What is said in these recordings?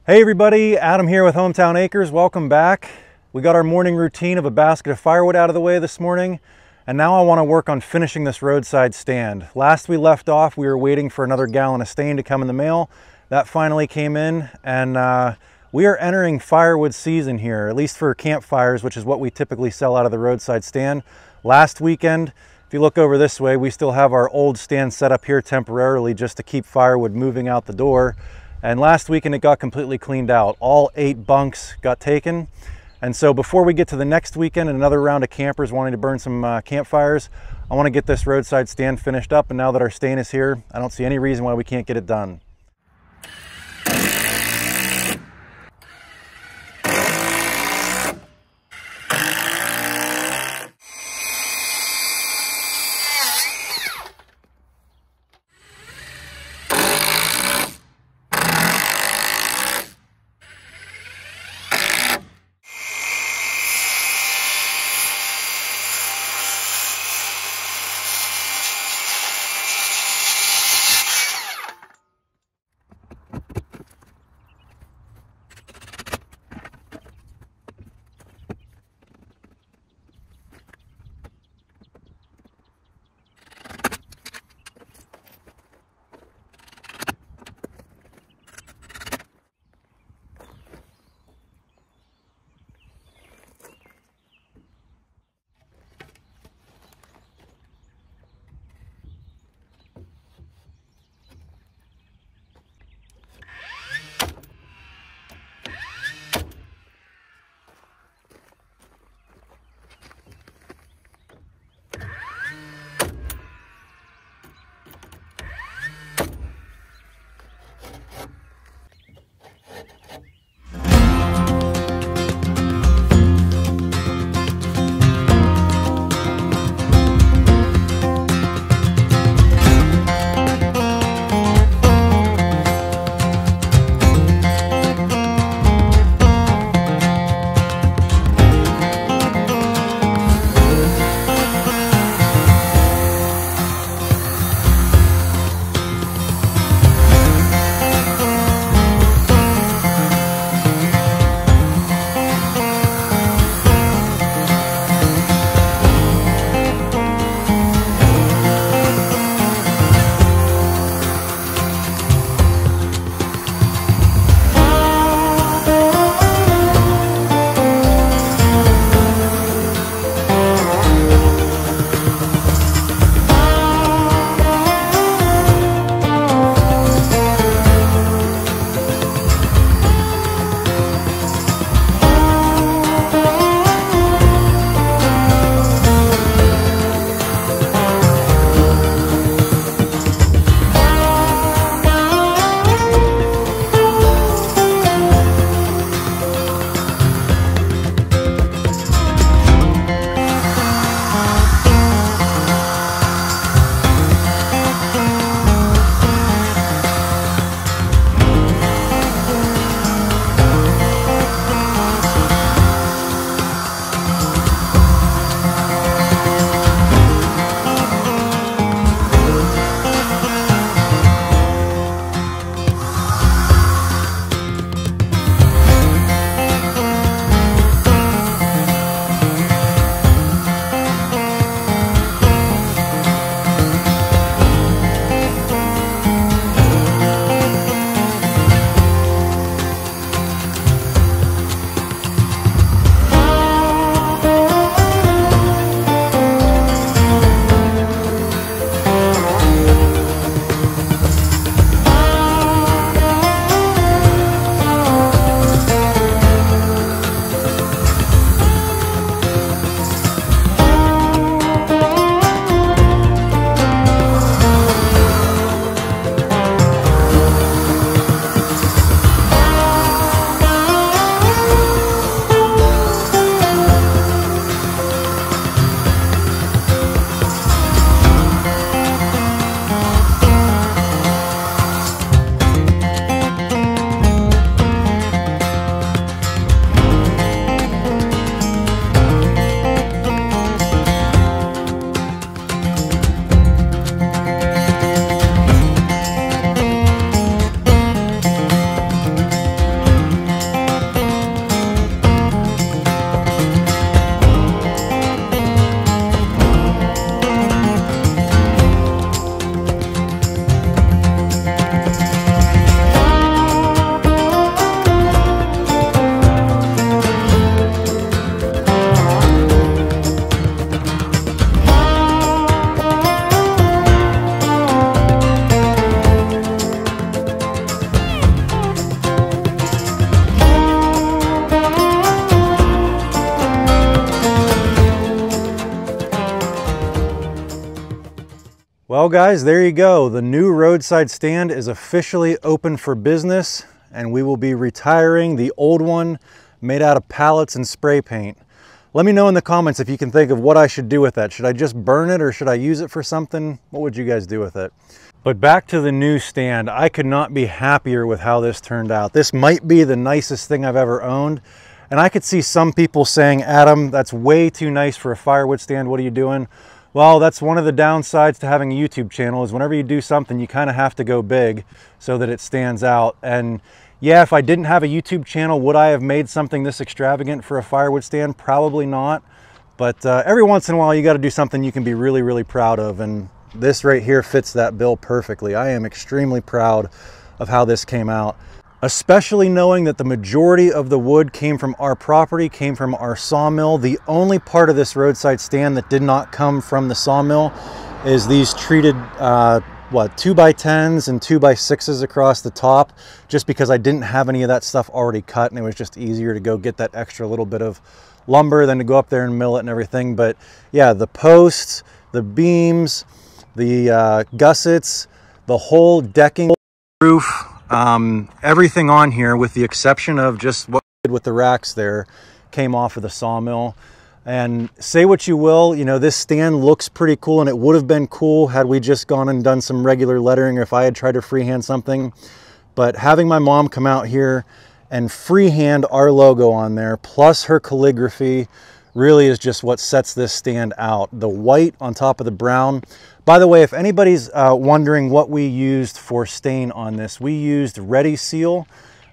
Hey everybody, Adam here with Hometown Acres. Welcome back. We got our morning routine of a basket of firewood out of the way this morning, and now I want to work on finishing this roadside stand. Last we left off, we were waiting for another gallon of stain to come in the mail. That finally came in, and we are entering firewood season here, at least for campfires, which is what we typically sell out of the roadside stand. Last weekend, if you look over this way, we still have our old stand set up here temporarily just to keep firewood moving out the door. And last weekend it got completely cleaned out. All 8 bunks got taken. And so before we get to the next weekend and another round of campers wanting to burn some campfires, I want to get this roadside stand finished up. And now that our stain is here, I don't see any reason why we can't get it done. Well guys, there you go. The new roadside stand is officially open for business, and we will be retiring the old one made out of pallets and spray paint. Let me know in the comments if you can think of what I should do with that. Should I just burn it or should I use it for something? What would you guys do with it? But back to the new stand. I could not be happier with how this turned out. This might be the nicest thing I've ever owned. And I could see some people saying, Adam, that's way too nice for a firewood stand. What are you doing? Well, that's one of the downsides to having a YouTube channel is whenever you do something, you kind of have to go big so that it stands out. And yeah, if I didn't have a YouTube channel, would I have made something this extravagant for a firewood stand? Probably not. But every once in a while, you got to do something you can be really, really proud of. And this right here fits that bill perfectly. I am extremely proud of how this came out, especially knowing that the majority of the wood came from our property, came from our sawmill. The only part of this roadside stand that did not come from the sawmill is these treated 2x10s and 2x6s across the top, just because I didn't have any of that stuff already cut, and it was just easier to go get that extra little bit of lumber than to go up there and mill it and everything. But yeah, the posts, the beams, the gussets, the whole decking, roof, everything on here, with the exception of just what we did with the racks there, came off of the sawmill. And say what you will, you know, this stand looks pretty cool, and it would have been cool had we just gone and done some regular lettering, or if I had tried to freehand something. But having my mom come out here and freehand our logo on there, plus her calligraphy, really is just what sets this stand out. The white on top of the brown. By the way, if anybody's wondering what we used for stain on this, we used Ready Seal.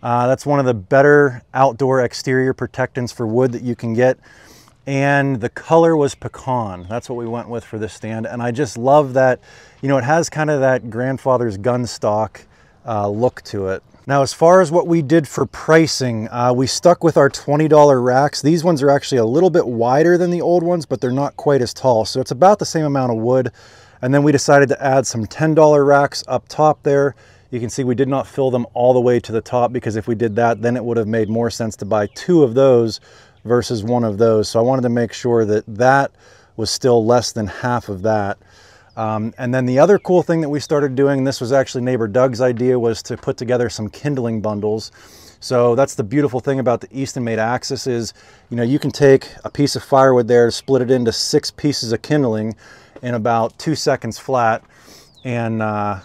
That's one of the better outdoor exterior protectants for wood that you can get. And the color was pecan. That's what we went with for this stand. And I just love that, you know, it has kind of that grandfather's gun stock look to it. Now, as far as what we did for pricing, we stuck with our $20 racks. These ones are actually a little bit wider than the old ones, but they're not quite as tall. So it's about the same amount of wood. And then we decided to add some $10 racks up top there. You can see we did not fill them all the way to the top, because if we did that, then it would have made more sense to buy 2 of those versus 1 of those. So I wanted to make sure that that was still less than half of that. And then the other cool thing that we started doing, and this was actually neighbor Doug's idea, was to put together some kindling bundles. So that's the beautiful thing about the Easton Made Axis is, you know, you can take a piece of firewood there, split it into 6 pieces of kindling in about 2 seconds flat, and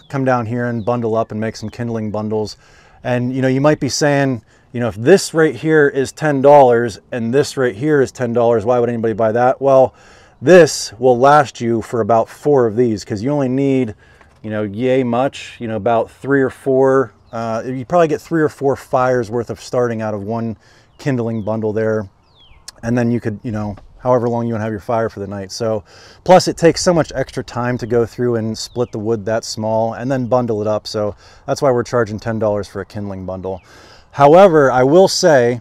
come down here and bundle up and make some kindling bundles. And, you know, you might be saying, you know, if this right here is $10 and this right here is $10, why would anybody buy that? Well, this will last you for about 4 of these, because you only need, you know, yay much, you know, about 3 or 4. You probably get 3 or 4 fires worth of starting out of one kindling bundle there. And then you could, you know, however long you want to have your fire for the night. So plus it takes so much extra time to go through and split the wood that small and then bundle it up. So that's why we're charging $10 for a kindling bundle. However, I will say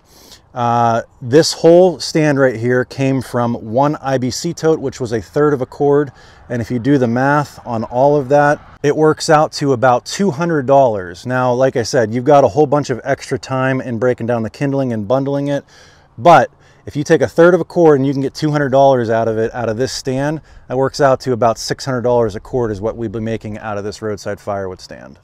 this whole stand right here came from 1 IBC tote, which was 1/3 of a cord. And if you do the math on all of that, it works out to about $200. Now, like I said, you've got a whole bunch of extra time in breaking down the kindling and bundling it. But if you take 1/3 of a cord and you can get $200 out of it, out of this stand, that works out to about $600 a cord is what we'll be making out of this roadside firewood stand.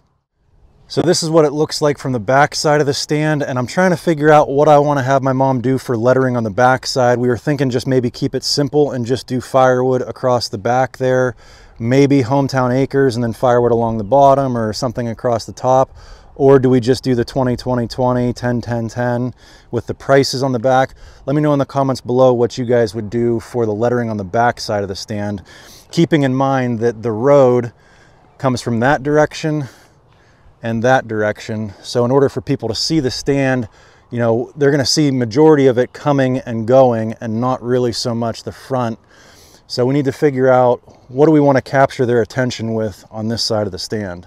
So this is what it looks like from the back side of the stand, and I'm trying to figure out what I want to have my mom do for lettering on the back side. We were thinking just maybe keep it simple and just do firewood across the back there, maybe Hometown Acres and then firewood along the bottom or something across the top. Or do we just do the 20-20-20, 10-10-10 with the prices on the back? Let me know in the comments below what you guys would do for the lettering on the back side of the stand, keeping in mind that the road comes from that direction and that direction. So in order for people to see the stand, you know, they're going to see majority of it coming and going and not really so much the front. So we need to figure out what do we want to capture their attention with on this side of the stand.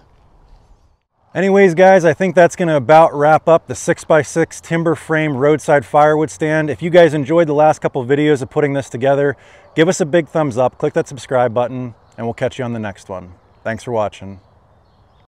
Anyways, guys, I think that's going to about wrap up the 6x6 timber frame roadside firewood stand. If you guys enjoyed the last couple of videos of putting this together, give us a big thumbs up, click that subscribe button, and we'll catch you on the next one. Thanks for watching.